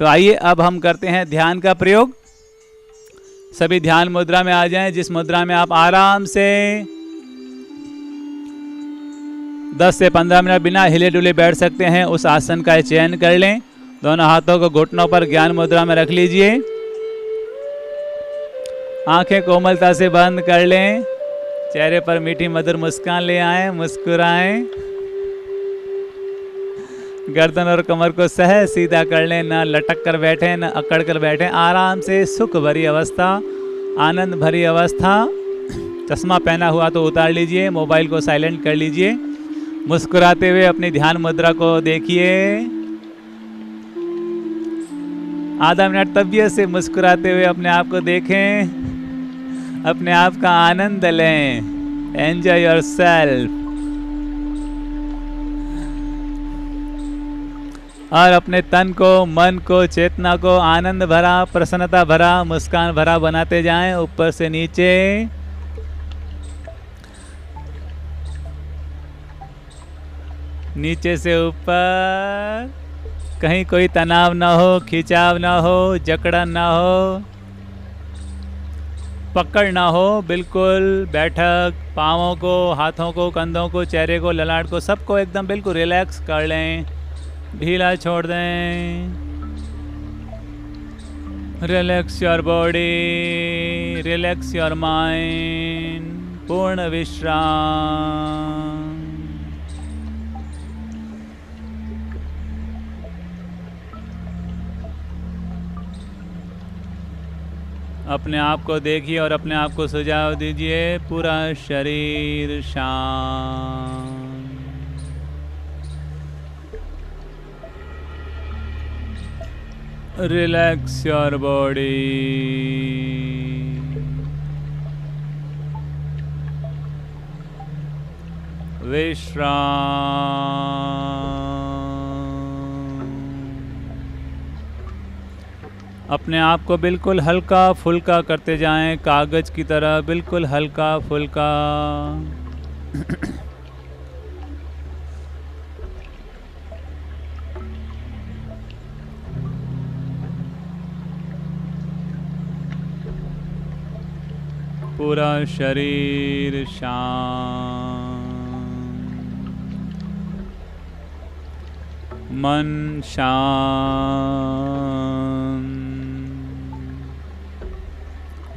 तो आइए अब हम करते हैं ध्यान का प्रयोग। सभी ध्यान मुद्रा में आ जाएं, जिस मुद्रा में आप आराम से 10 से 15 मिनट बिना हिले डुले बैठ सकते हैं, उस आसन का चयन कर लें। दोनों हाथों को घुटनों पर ज्ञान मुद्रा में रख लीजिए। आंखें कोमलता से बंद कर लें। चेहरे पर मीठी मधुर मुस्कान ले आएं, मुस्कुराएं। गर्दन और कमर को सहज सीधा कर लें, न लटक कर बैठे न अकड़ कर बैठे। आराम से सुख भरी अवस्था, आनंद भरी अवस्था। चश्मा पहना हुआ तो उतार लीजिए, मोबाइल को साइलेंट कर लीजिए। मुस्कुराते हुए अपनी ध्यान मुद्रा को देखिए। आधा मिनट तबियत से मुस्कुराते हुए अपने आप को देखें, अपने आप का आनंद लें। Enjoy yourself. और अपने तन को, मन को, चेतना को आनंद भरा, प्रसन्नता भरा, मुस्कान भरा बनाते जाएं, ऊपर से नीचे। नीचे से ऊपर। कहीं कोई तनाव ना हो, खिंचाव ना हो, जकड़न ना हो, पकड़ ना हो। बिल्कुल बैठक, पाँवों को, हाथों को, कंधों को, चेहरे को, ललाट को, सबको एकदम बिल्कुल रिलैक्स कर लें, ढीला छोड़ दें। Relax your body, relax your mind. पूर्ण विश्राम। अपने आप को देखिए और अपने आप को सुझाव दीजिए। पूरा शरीर शांत। Relax your body. विश्राम। अपने आप को बिल्कुल हल्का फुल्का करते जाएं, कागज की तरह बिल्कुल हल्का फुल्का। पूरा शरीर शांत, मन शांत,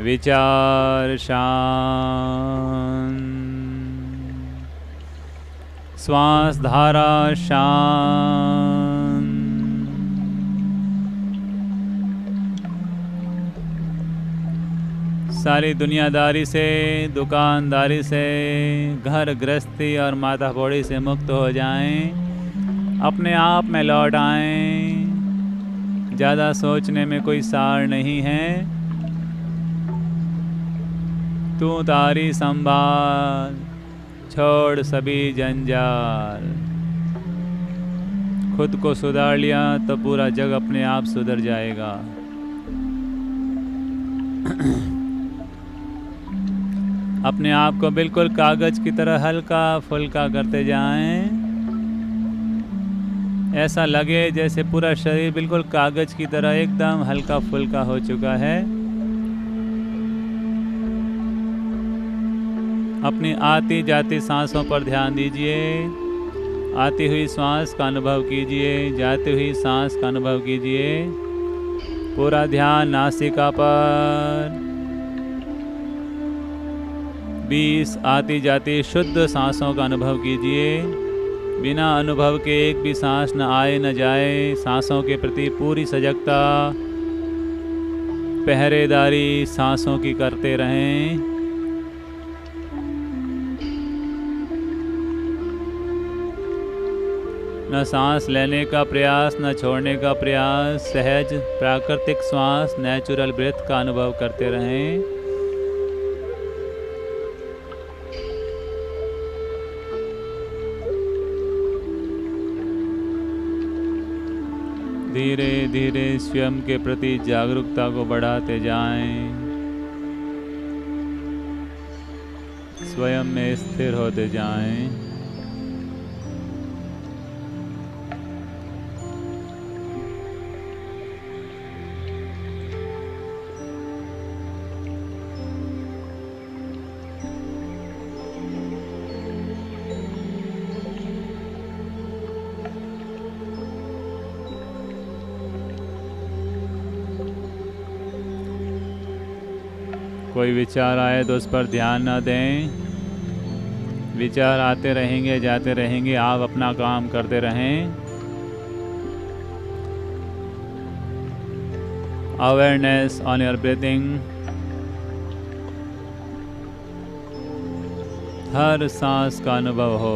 विचार शांत, श्वास धारा शांत। सारी दुनियादारी से, दुकानदारी से, घर गृहस्थी और माथा फोड़ी से मुक्त हो जाएं। अपने आप में लौट आएं। ज़्यादा सोचने में कोई सार नहीं है। तू तारी संभाल, छोड़ सभी जंजाल। खुद को सुधार लिया तो पूरा जग अपने आप सुधर जाएगा। अपने आप को बिल्कुल कागज की तरह हल्का फुल्का करते जाएं। ऐसा लगे जैसे पूरा शरीर बिल्कुल कागज की तरह एकदम हल्का फुल्का हो चुका है। अपनी आती जाती सांसों पर ध्यान दीजिए। आती हुई सांस का अनुभव कीजिए, जाती हुई सांस का अनुभव कीजिए। पूरा ध्यान नासिका पर। 20 आती जाती शुद्ध सांसों का अनुभव कीजिए। बिना अनुभव के एक भी सांस न आए न जाए। सांसों के प्रति पूरी सजगता, पहरेदारी सांसों की करते रहें। न सांस लेने का प्रयास, न छोड़ने का प्रयास। सहज प्राकृतिक श्वास, नेचुरल ब्रेथ का अनुभव करते रहें। धीरे धीरे स्वयं के प्रति जागरूकता को बढ़ाते जाएं। स्वयं में स्थिर होते जाएं। कोई विचार आए तो उस पर ध्यान न दें। विचार आते रहेंगे, जाते रहेंगे, आप अपना काम करते रहें। Awareness on your breathing. हर सांस का अनुभव हो।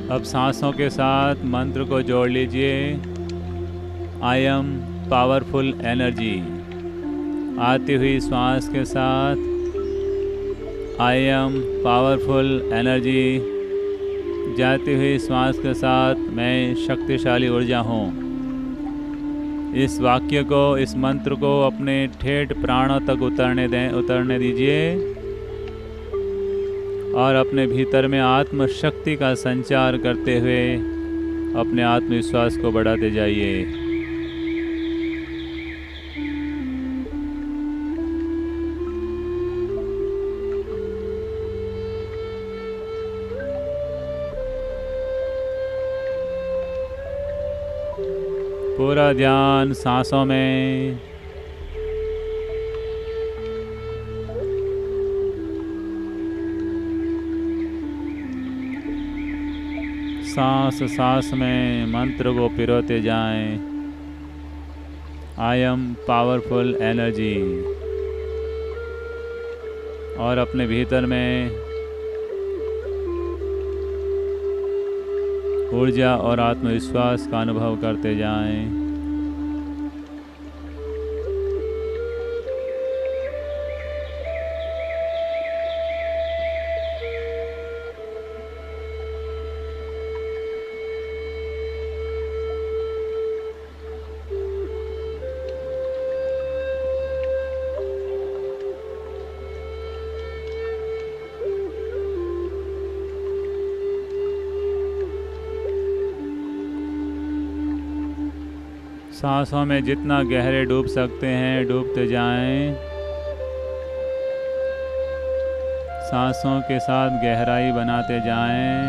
अब सांसों के साथ मंत्र को जोड़ लीजिए। I am powerful energy. आती हुई श्वास के साथ आई एम पावरफुल एनर्जी। जाती हुई श्वास के साथ मैं शक्तिशाली ऊर्जा हूँ। इस वाक्य को, इस मंत्र को अपने ठेठ प्राणों तक उतरने दीजिए और अपने भीतर में आत्मशक्ति का संचार करते हुए अपने आत्मविश्वास को बढ़ाते जाइए। पूरा ध्यान सांसों में। सांस सांस में मंत्र को पिरोते जाएं। I am powerful energy. और अपने भीतर में ऊर्जा और आत्मविश्वास का अनुभव करते जाएं। सांसों में जितना गहरे डूब सकते हैं डूबते जाएं। सांसों के साथ गहराई बनाते जाएं।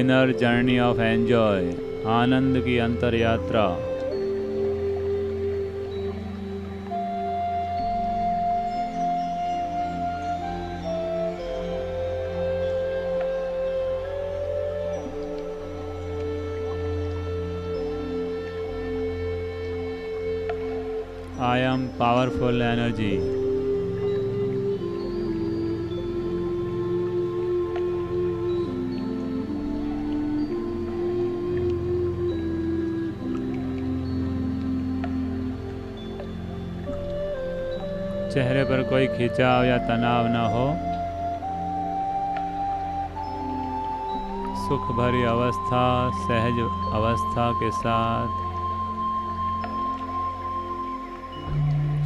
इनर जर्नी ऑफ एंजॉय, आनंद की अंतर यात्रा। I am powerful energy. चेहरे पर कोई खिंचाव या तनाव न हो। सुख भरी अवस्था, सहज अवस्था के साथ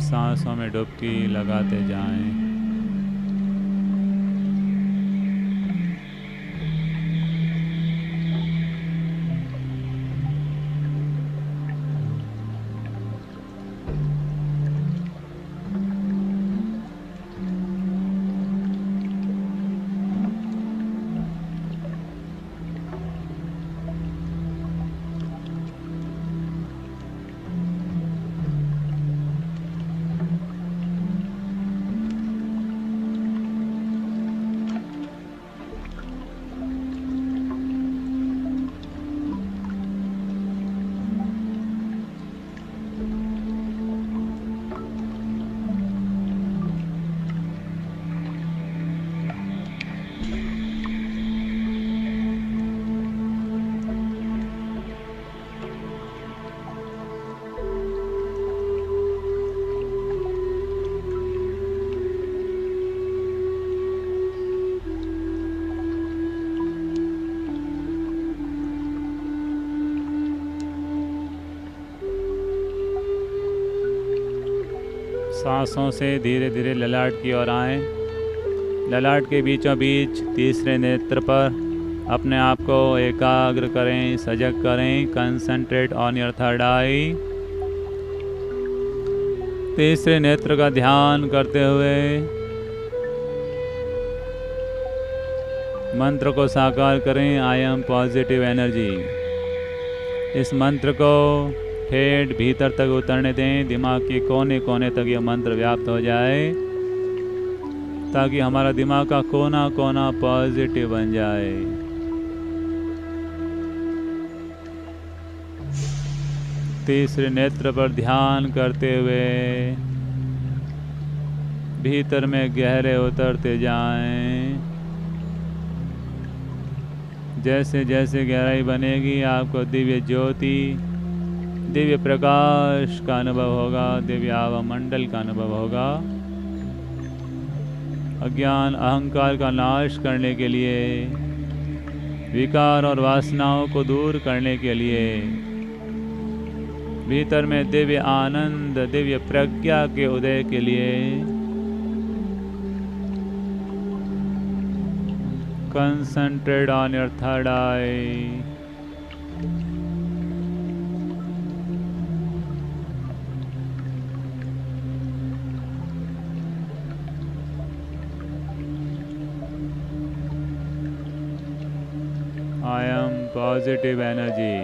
सांसों में डुबकी लगाते जाएं। सांसों से धीरे धीरे ललाट की ओर आएं। ललाट के बीचों बीच तीसरे नेत्र पर अपने आप को एकाग्र करें, सजग करें। कंसंट्रेट ऑन योर थर्ड आई। तीसरे नेत्र का ध्यान करते हुए मंत्र को साकार करें। I am positive energy. इस मंत्र को ठेठ भीतर तक उतरने दें, दिमाग के कोने कोने तक यह मंत्र व्याप्त हो जाए, ताकि हमारा दिमाग का कोना कोना पॉजिटिव बन जाए। तीसरे नेत्र पर ध्यान करते हुए भीतर में गहरे उतरते जाएं। जैसे जैसे गहराई बनेगी आपको दिव्य ज्योति, दिव्य प्रकाश का अनुभव होगा, दिव्य आवा मंडल का अनुभव होगा। अज्ञान अहंकार का नाश करने के लिए, विकार और वासनाओं को दूर करने के लिए, भीतर में दिव्य आनंद, दिव्य प्रज्ञा के उदय के लिए concentrate on your third eye. I am positive energy.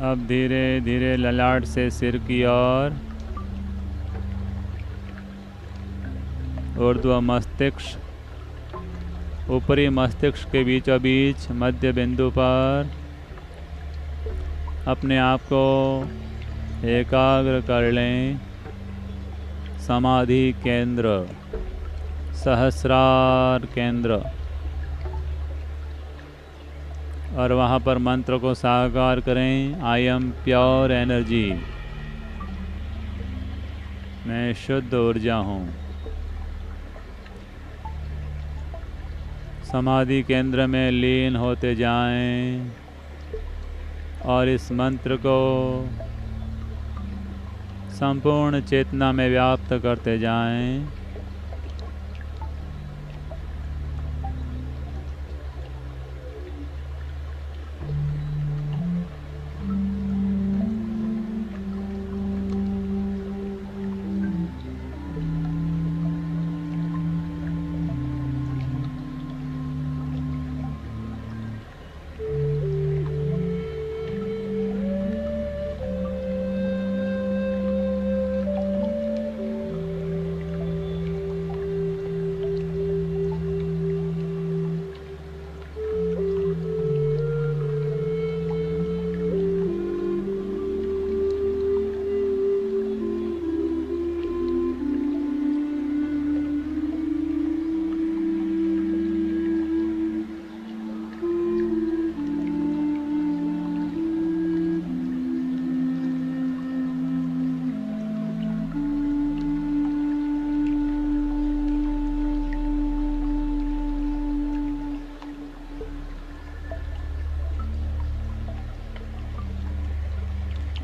अब धीरे धीरे ललाट से सिर की ओर, ऊर्ध्व मस्तिष्क, ऊपरी मस्तिष्क के बीचों बीच मध्य बिंदु पर अपने आप को एकाग्र कर लें। समाधि केंद्र, सहस्रार केंद्र, और वहाँ पर मंत्र को साकार करें। आई एम प्योर एनर्जी, मैं शुद्ध ऊर्जा हूँ। समाधि केंद्र में लीन होते जाएं और इस मंत्र को संपूर्ण चेतना में व्याप्त करते जाएं।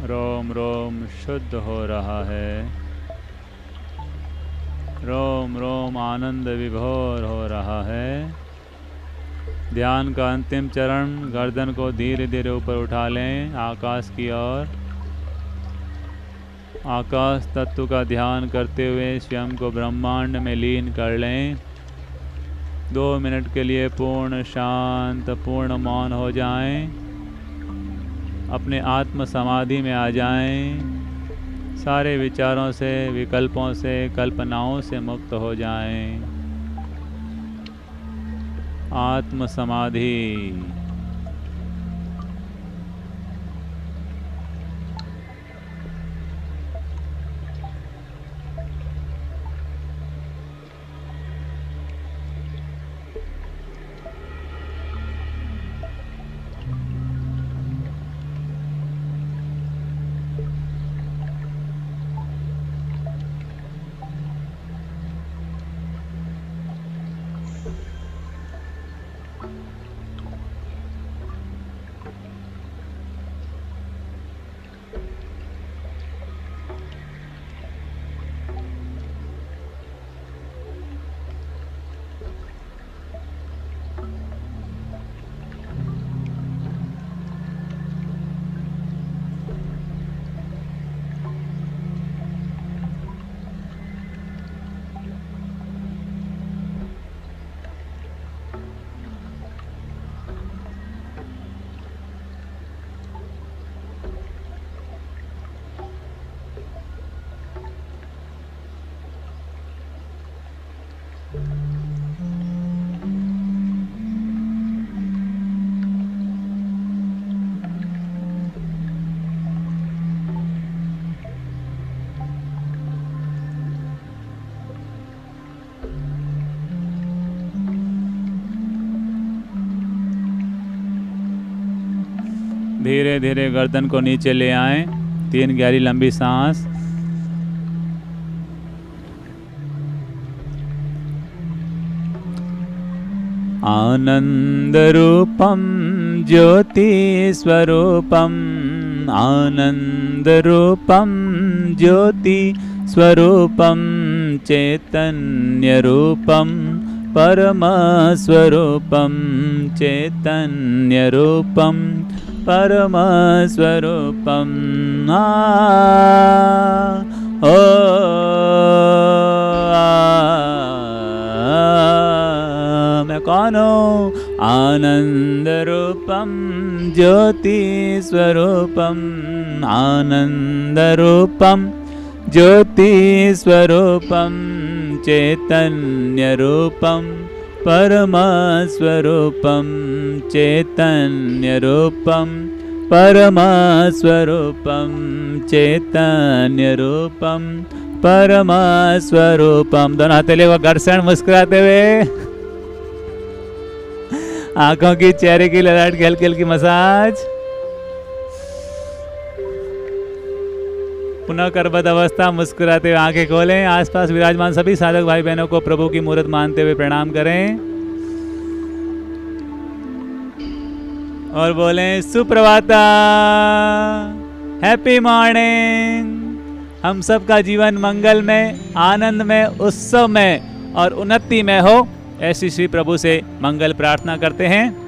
रोम रोम शुद्ध हो रहा है। रोम रोम आनंद विभोर हो रहा है। ध्यान का अंतिम चरण, गर्दन को धीरे धीरे ऊपर उठा लें आकाश की ओर। आकाश तत्व का ध्यान करते हुए स्वयं को ब्रह्मांड में लीन कर लें। 2 मिनट के लिए पूर्ण शांत, पूर्ण मौन हो जाएं। अपने आत्म समाधि में आ जाएं। सारे विचारों से, विकल्पों से, कल्पनाओं से मुक्त हो जाएं। आत्म समाधि। धीरे धीरे गर्दन को नीचे ले आएं। 3 गहरी लंबी सांस। आनंद रूपम ज्योति स्वरूपम, आनंद रूपम ज्योति स्वरूपम, चैतन्य रूपम परम स्वरूपम, चैतन्य रूपम परम स्वरूपम। मैं कौन हूँ? आनंद रूपम ज्योति स्वरूपम, आनंद रूपम ज्योति स्वरूपम, चैतन्य रूपम परम स्वरूपम, चैतन्य रूपम परम स्वरूपम, चैतन्य रूपम परम स्वरूपम। दोनों हथेली को घर्षण मुस्कुराते हुए आंखों की, चेहरे की ललाट की हल्की हल्की मसाज। पुनः करबद्ध अवस्था, मुस्कुराते हुए आंखें खोलें। आसपास विराजमान सभी साधक भाई बहनों को प्रभु की मूर्त मानते हुए प्रणाम करें और बोलें सुप्रभाता, हैप्पी मॉर्निंग। हम सब का जीवन मंगल में, आनंद में, उत्सव में और उन्नति में हो, ऐसी श्री प्रभु से मंगल प्रार्थना करते हैं।